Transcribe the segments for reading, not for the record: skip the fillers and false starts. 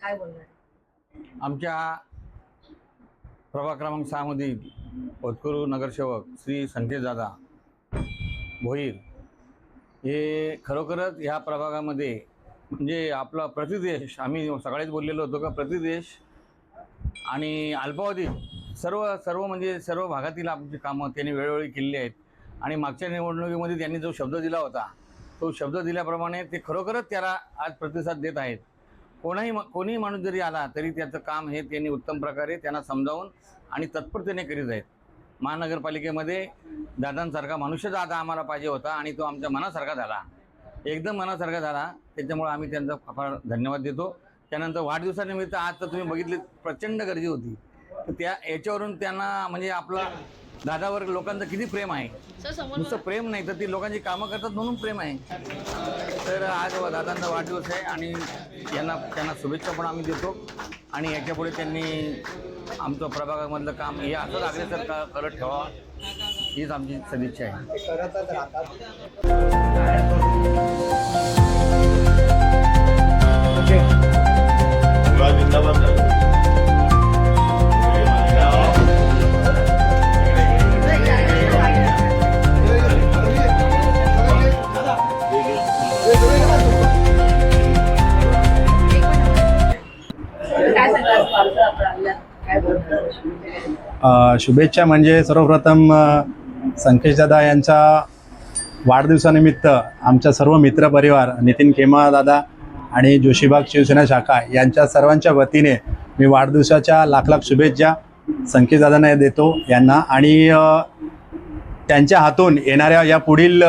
काय बोलणार? आमच्या प्रभाग क्रमांक 6 मधील होतकरू नगरसेवक श्री संकेतदादा भोईर हे खरोखरच ह्या प्रभागामध्ये म्हणजे आपला प्रतिदेश, आम्ही सकाळीच बोललेलो होतो का प्रतिदेश आणि अल्पावधीत सर्व म्हणजे सर्व भागातील आमची कामं त्यांनी वेळोवेळी केलेली आहेत. आणि मागच्या निवडणुकीमध्ये त्यांनी जो शब्द दिला होता तो शब्द दिल्याप्रमाणे ते खरोखरच त्याला आज प्रतिसाद देत आहेत. कोणीही माणूस जरी आला तरी त्याचं काम हे त्यांनी उत्तम प्रकारे त्यांना समजावून आणि तत्परतेने करीत आहेत. महानगरपालिकेमध्ये दादांसारखा मनुष्यच आता आम्हाला पाहिजे होता आणि तो आमच्या मनासारखा झाला, एकदम मनासारखा झाला. त्याच्यामुळे आम्ही त्यांचा फार धन्यवाद देतो. त्यानंतर वाढदिवसानिमित्त आज तर तुम्ही बघितले प्रचंड गर्दी होती, तर त्या याच्यावरून त्यांना म्हणजे आपला दादावर लोकांचं किती प्रेम आहे. नुसतं प्रेम नाही तर ती लोकांची कामं करतात म्हणून प्रेम आहे. तर आज दादांचा वाढदिवस आहे आणि त्यांना शुभेच्छा पण आम्ही देतो. आणि याच्यापुढे त्यांनी आमचं प्रभागामधलं काम हे असंच अग्रेसर करत ठेवावं हीच आमची सदिच्छा आहे. शुभेच्छा म्हणजे सर्वप्रथम संकेतदादा यांच्या वाढदिवसानिमित्त आमच्या सर्व मित्रपरिवार नितीन खेमा दादा आणि जोशीबाग शिवसेना शाखा यांच्या सर्वांच्या वतीने मी वाढदिवसाच्या लाख शुभेच्छा संकेतदादांना देतो यांना. आणि त्यांच्या हातून येणाऱ्या या पुढील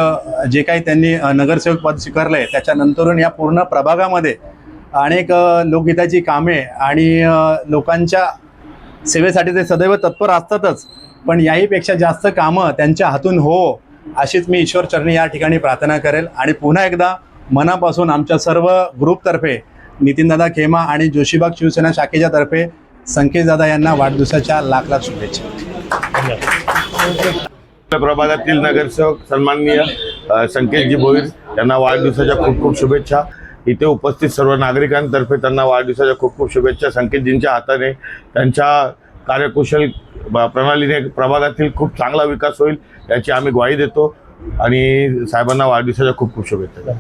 जे काही त्यांनी नगरसेवक पद स्वीकारलं आहे त्याच्यानंतरून या पूर्ण प्रभागामध्ये अनेक लोकहिताची कामे आणि लोकांच्या सेवेसाठी ते सदैव तत्पर असतातच, पण याहीपेक्षा जास्त कामं त्यांच्या हातून हो अशीच मी ईश्वरचरणी या ठिकाणी प्रार्थना करेल. आणि पुन्हा एकदा मनापासून आमच्या सर्व ग्रुपतर्फे नितीनदादा खेमा आणि जोशीबाग शिवसेना शाखेच्या तर्फे संकेतदादा यांना वाढदिवसाच्या लाख शुभेच्छा. प्रभागातील नगरसेवक सन्माननीय संकेतजी भोईर यांना वाढदिवसाच्या खूप शुभेच्छा. इथे उपस्थित सर्व नागरिकांतर्फे त्यांना वाढदिवसाच्या खूप शुभेच्छा. संकेतजींच्या हाताने त्यांच्या कार्यकुशल प्रणालीने प्रभागातील खूप चांगला विकास होईल याची आम्ही ग्वाही देतो आणि साहेबांना वाढदिवसाच्या खूप शुभेच्छा.